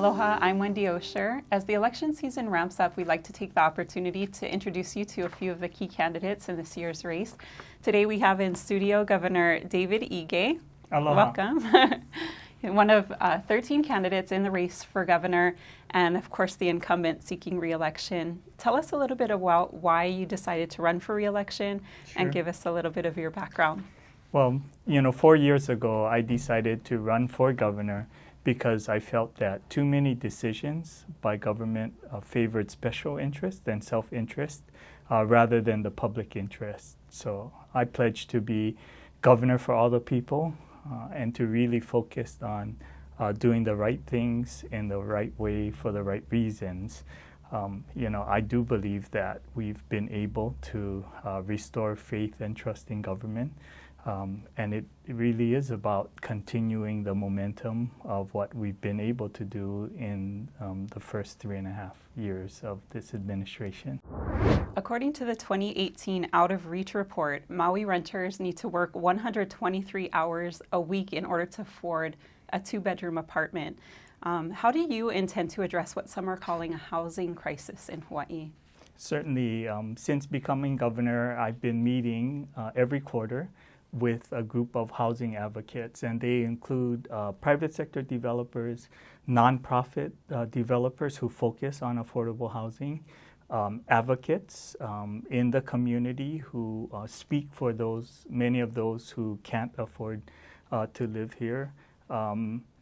Aloha, I'm Wendy Osher. As the election season ramps up, we'd like to take the opportunity to introduce you to a few of the key candidates in this year's race. Today we have in studio Governor David Ige. Aloha. Welcome. One of 13 candidates in the race for governor, and of course the incumbent seeking re-election. Tell us a little bit about why you decided to run for re-election, and give us a little bit of your background. Well, 4 years ago, I decided to run for governor because I felt that too many decisions by government favored special interest and self-interest rather than the public interest. So I pledged to be governor for all the people and to really focus on doing the right things in the right way for the right reasons. I do believe that we've been able to restore faith and trust in government. And it really is about continuing the momentum of what we've been able to do in the first 3.5 years of this administration. According to the 2018 Out of Reach report, Maui renters need to work 123 hours a week in order to afford a 2-bedroom apartment. How do you intend to address what some are calling a housing crisis in Hawaii? Certainly, since becoming governor, I've been meeting every quarter with a group of housing advocates, and they include private sector developers, nonprofit developers who focus on affordable housing, advocates in the community who speak for many of those who can't afford to live here.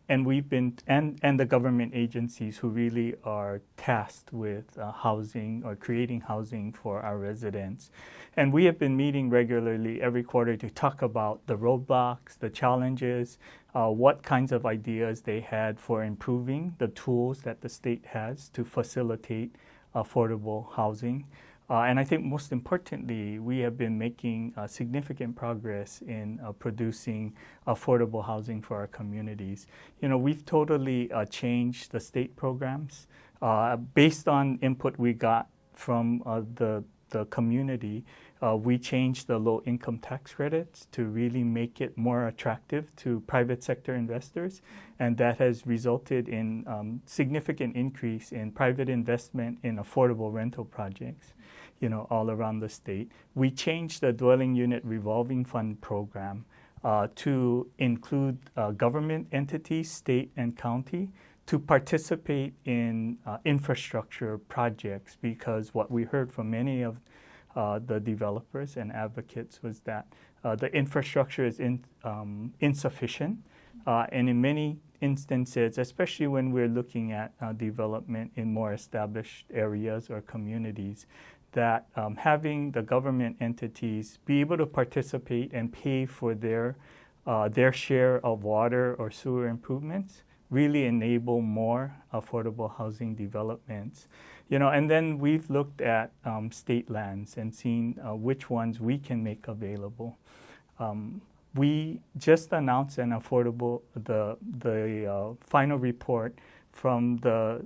And we've been, and the government agencies who really are tasked with housing or creating housing for our residents. And we have been meeting regularly every quarter to talk about the roadblocks, the challenges, what kinds of ideas they had for improving the tools that the state has to facilitate affordable housing. And I think most importantly, we have been making significant progress in producing affordable housing for our communities. We've totally changed the state programs based on input we got from the community. We changed the low income tax credits to really make it more attractive to private sector investors, and that has resulted in significant increase in private investment in affordable rental projects all around the state. We changed the dwelling unit revolving fund program to include government entities, state and county, to participate in infrastructure projects, because what we heard from many of the developers and advocates was that the infrastructure is insufficient, and in many instances, especially when we're looking at development in more established areas or communities, that having the government entities be able to participate and pay for their share of water or sewer improvements really enable more affordable housing developments. And then we've looked at state lands and seen which ones we can make available. We just announced the final report from the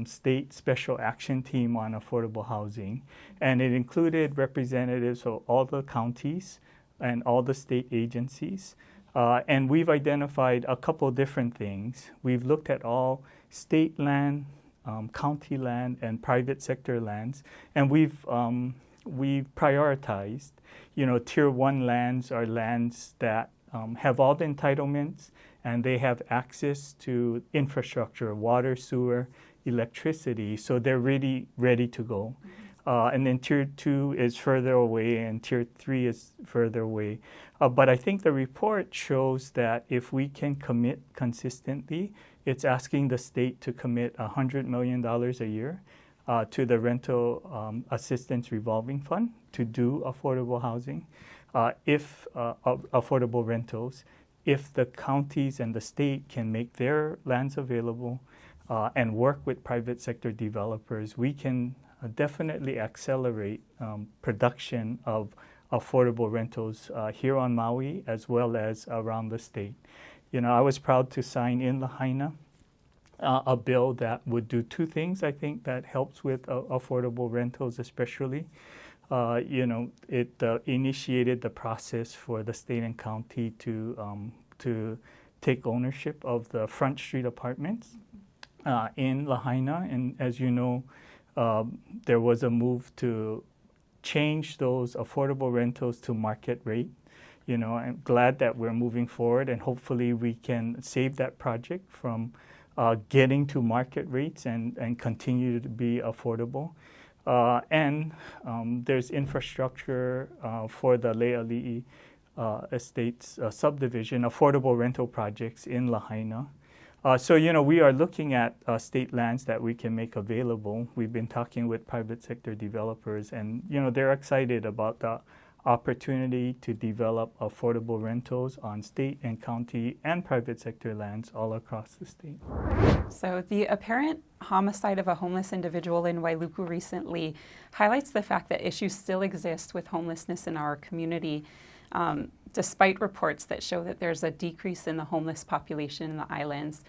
state special action team on affordable housing, and it included representatives of all the counties and all the state agencies. And we've identified a couple different things. We've looked at all state land, county land, and private sector lands, and we've prioritized. Tier 1 lands are lands that have all the entitlements, and they have access to infrastructure, water, sewer, electricity, so they're really ready to go. And then Tier 2 is further away, and Tier 3 is further away. But I think the report shows that if we can commit consistently, it's asking the state to commit $100 million a year to the Rental Assistance Revolving Fund to do affordable housing, affordable rentals. If the counties and the state can make their lands available and work with private sector developers, we can definitely accelerate production of affordable rentals here on Maui as well as around the state. I was proud to sign in Lahaina a bill that would do two things, I think, that helps with affordable rentals especially. It initiated the process for the state and county to take ownership of the Front Street apartments in Lahaina. And as you know, there was a move to change those affordable rentals to market rate. I'm glad that we're moving forward, and hopefully we can save that project from getting to market rates and continue to be affordable. And there's infrastructure for the Le'ali'i Estates subdivision, affordable rental projects in Lahaina. So, we are looking at state lands that we can make available. We've been talking with private sector developers, and, they're excited about the opportunity to develop affordable rentals on state and county and private sector lands all across the state. So the apparent homicide of a homeless individual in Wailuku recently highlights the fact that issues still exist with homelessness in our community, despite reports that show that there's a decrease in the homeless population in the islands.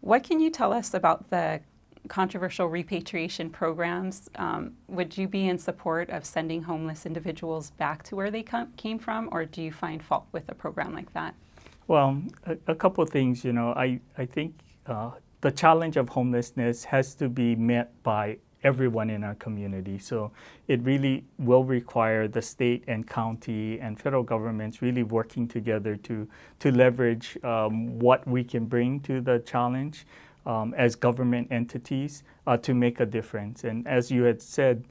What can you tell us about the controversial repatriation programs? Would you be in support of sending homeless individuals back to where they came from, or do you find fault with a program like that? Well, a couple of things. I think the challenge of homelessness has to be met by everyone in our community. So it really will require the state and county and federal governments really working together to leverage what we can bring to the challenge as government entities to make a difference. And as you had said,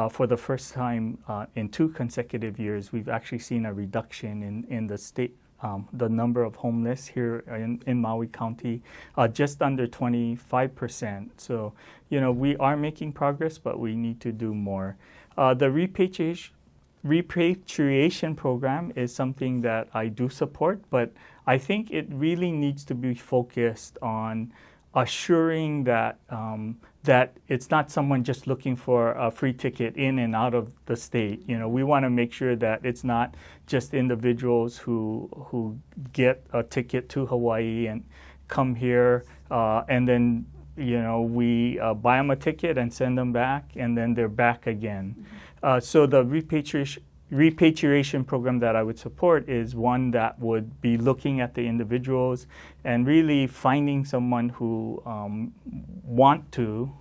for the first time in 2 consecutive years, we've actually seen a reduction in the state, the number of homeless here in Maui County, just under 25%. So, we are making progress, but we need to do more. The repatriation program is something that I do support, but I think it really needs to be focused on assuring that that it's not someone just looking for a free ticket in and out of the state. We want to make sure that it's not just individuals who get a ticket to Hawaii and come here and then we buy them a ticket and send them back, and then they're back again. So the repatriation program that I would support is one that would be looking at the individuals and really finding someone who want to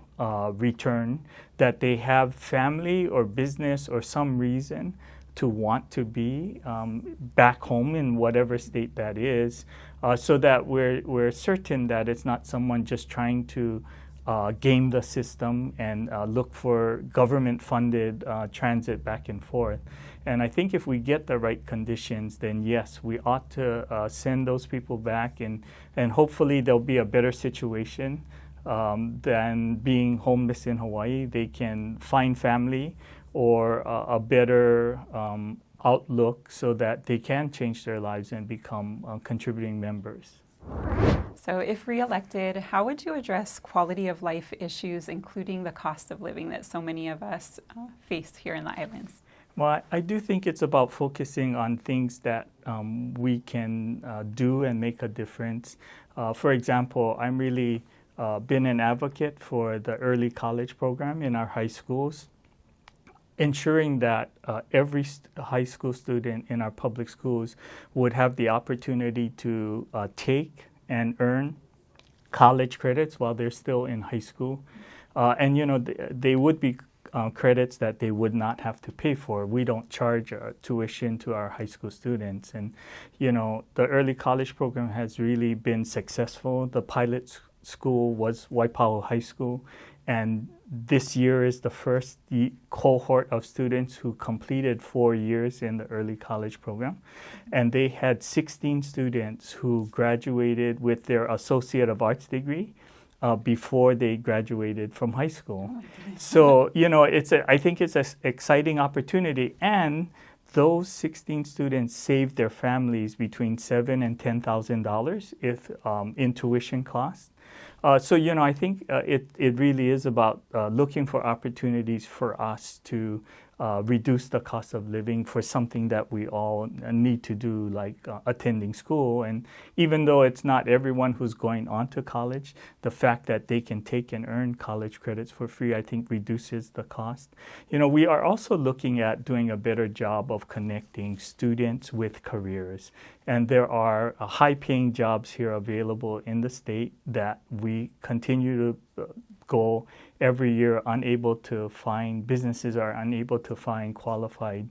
return, that they have family or business or some reason to want to be back home in whatever state that is, so that we're certain that it's not someone just trying to game the system and look for government-funded transit back and forth. And I think if we get the right conditions, then yes, we ought to send those people back, and hopefully there'll be a better situation than being homeless in Hawaii. They can find family or a better outlook so that they can change their lives and become contributing members. So if reelected, how would you address quality of life issues, including the cost of living that so many of us face here in the islands? Well, I do think it's about focusing on things that we can do and make a difference. For example, I'm really been an advocate for the early college program in our high schools, ensuring that every high school student in our public schools would have the opportunity to take and earn college credits while they're still in high school. And, they would be credits that they would not have to pay for. We don't charge tuition to our high school students. And, the early college program has really been successful. The pilot school was Waipahu High School. And this year is the first cohort of students who completed 4 years in the early college program. And they had 16 students who graduated with their Associate of Arts degree before they graduated from high school. So, I think it's an exciting opportunity. And those 16 students saved their families between $7,000 and $10,000 if in tuition costs. So, I think it really is about looking for opportunities for us to reduce the cost of living for something that we all need to do, like attending school. And even though it's not everyone who's going on to college, the fact that they can take and earn college credits for free, I think reduces the cost. We are also looking at doing a better job of connecting students with careers. And there are high-paying jobs here available in the state that we continue to go every year businesses are unable to find qualified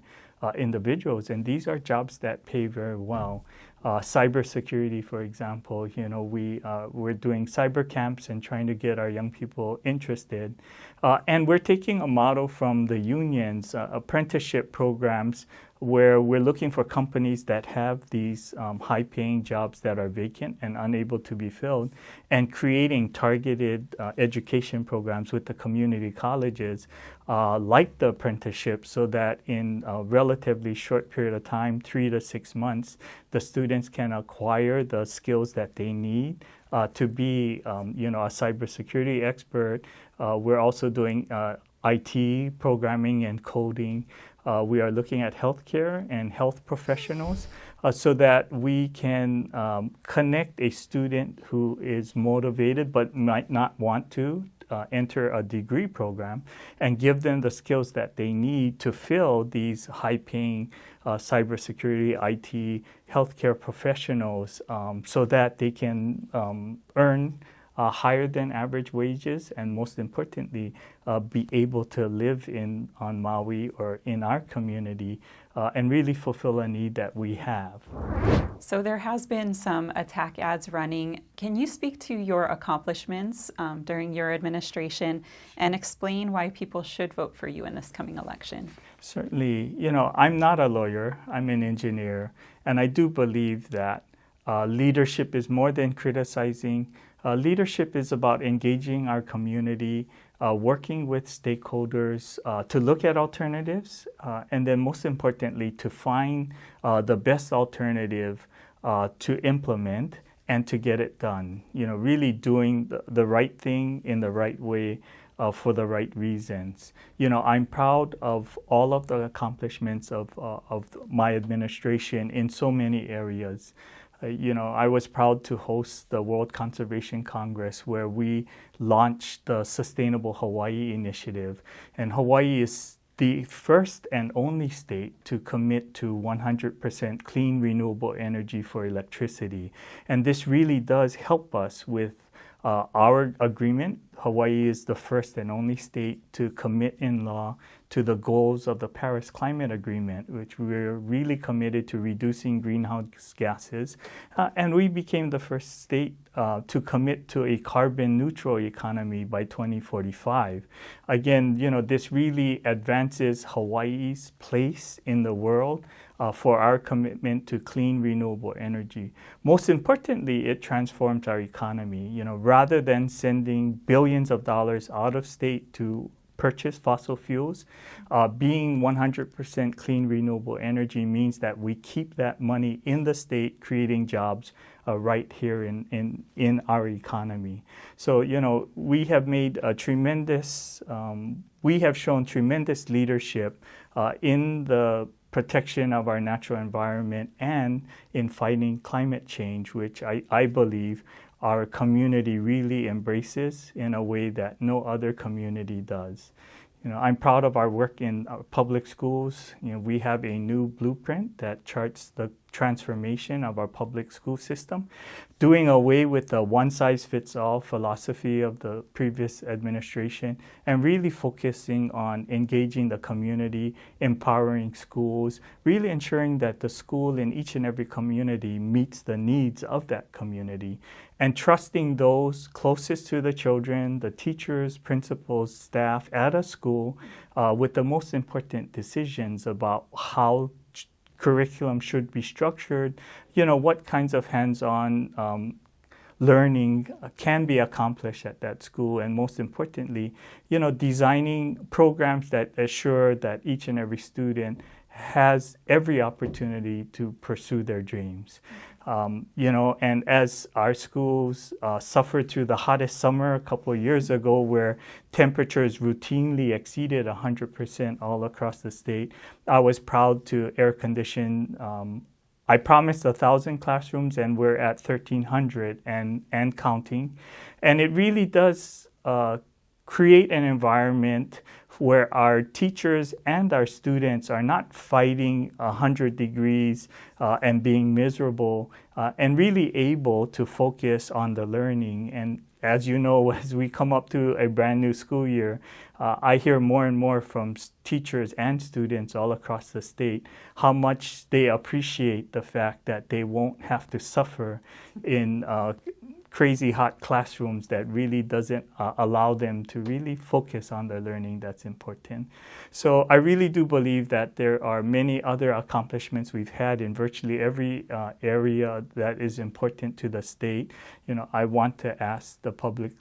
individuals. And these are jobs that pay very well. Cybersecurity, for example, we're doing cyber camps and trying to get our young people interested. And we're taking a model from the unions, apprenticeship programs, where we're looking for companies that have these high-paying jobs that are vacant and unable to be filled, and creating targeted education programs with the community colleges, like the apprenticeship, so that in a relatively short period of time, 3 to 6 months, the students can acquire the skills that they need to be, a cybersecurity expert. We're also doing IT programming and coding. We are looking at healthcare and health professionals so that we can connect a student who is motivated but might not want to enter a degree program and give them the skills that they need to fill these high-paying cybersecurity, IT, healthcare professionals so that they can earn higher than average wages, and most importantly, be able to live on Maui or in our community and really fulfill a need that we have. So there has been some attack ads running. Can you speak to your accomplishments during your administration and explain why people should vote for you in this coming election? Certainly. I'm not a lawyer, I'm an engineer, and I do believe that leadership is more than criticizing. Leadership is about engaging our community, working with stakeholders to look at alternatives, and then most importantly, to find the best alternative to implement and to get it done. Really doing the right thing in the right way for the right reasons. I'm proud of all of the accomplishments of my administration in so many areas. I was proud to host the World Conservation Congress, where we launched the Sustainable Hawaii Initiative. And Hawaii is the first and only state to commit to 100% clean, renewable energy for electricity. And this really does help us with our agreement. Hawaii is the first and only state to commit in law to the goals of the Paris Climate Agreement, which we're really committed to reducing greenhouse gases. And we became the first state to commit to a carbon neutral economy by 2045. Again, this really advances Hawaii's place in the world for our commitment to clean, renewable energy. Most importantly, it transforms our economy. Rather than sending billions of dollars out of state to purchase fossil fuels, being 100% clean, renewable energy means that we keep that money in the state, creating jobs right here in our economy. So, we have made we have shown tremendous leadership in the protection of our natural environment and in fighting climate change, which I believe our community really embraces in a way that no other community does. I'm proud of our work in our public schools. We have a new blueprint that charts the transformation of our public school system, doing away with the one-size-fits-all philosophy of the previous administration, and really focusing on engaging the community, empowering schools, really ensuring that the school in each and every community meets the needs of that community, and trusting those closest to the children, the teachers, principals, staff at a school, with the most important decisions about how curriculum should be structured, what kinds of hands-on learning can be accomplished at that school, and most importantly, designing programs that assure that each and every student has every opportunity to pursue their dreams. And as our schools suffered through the hottest summer a couple of years ago, where temperatures routinely exceeded 100% all across the state, I was proud to air condition. I promised 1,000 classrooms, and we're at 1,300 and counting. And it really does create an environment where our teachers and our students are not fighting 100 degrees and being miserable, and really able to focus on the learning. And as you know, as we come up to a brand new school year, I hear more and more from teachers and students all across the state how much they appreciate the fact that they won't have to suffer in crazy hot classrooms that really doesn't allow them to really focus on their learning that's important. So I really do believe that there are many other accomplishments we've had in virtually every area that is important to the state. I want to ask the public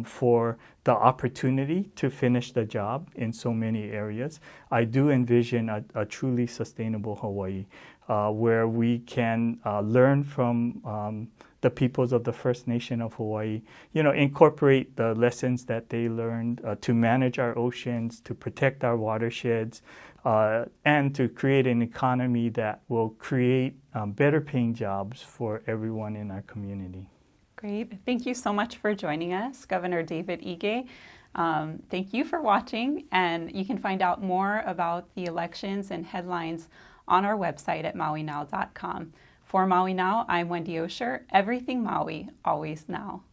for the opportunity to finish the job in so many areas. I do envision a truly sustainable Hawaii, where we can learn from the peoples of the First Nation of Hawaii, incorporate the lessons that they learned to manage our oceans, to protect our watersheds, and to create an economy that will create better paying jobs for everyone in our community. Great. Thank you so much for joining us, Governor David Ige. Thank you for watching, and you can find out more about the elections and headlines on our website at MauiNow.com. For Maui Now, I'm Wendy Osher. Everything Maui, always now.